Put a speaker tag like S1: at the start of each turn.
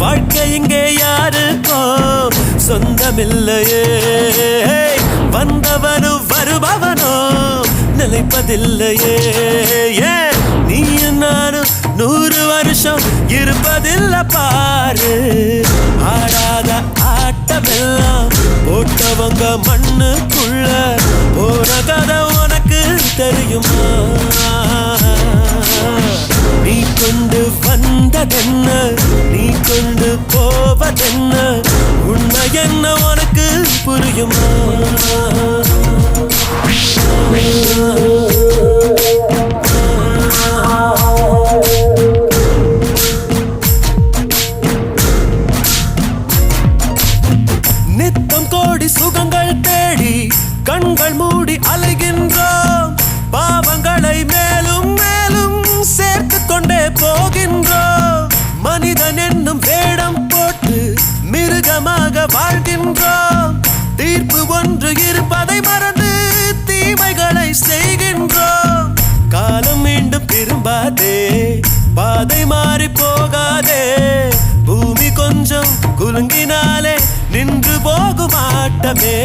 S1: வாழ்க்கை இங்கே யாருக்கோ சொந்தமில்லையே வந்தவனு வருபவனோ நிலைப்பதில்லையே நீயும் நானும் 100 வருஷம் இருப்பதில்லை பாரு ஆடாத ஆட்டமெல்லாம் போட்டவங்க மண்ணுக்குள்ள போன கதை உனக்கு தெரியுமா நீ கொண்டு வந்ததென்ன நீ கொண்டு போவதென்ன உண்மை என்ன உனக்கு புரியுமா நித்தம் கோடி சுகங்கள் தேடி கண்கள் மூடி அலைகின்றோம் பாவங்களை மேலும் மேலும் சேர்த்து கொண்டே போகின்றோம் மனிதன் என்னும் வேடம் போட்டு மிருகமாக வாழ்கின்றோம் தீர்ப்பு ஒன்று இருப்பதை மறந்து தீமைகளை செய்கின்றோம் காலம் மீண்டும் திரும்பாதே பாதை மாறி போகாதே பூமி கொஞ்சம் குலுங்கினாலே நின்று போகும் ஆட்டமே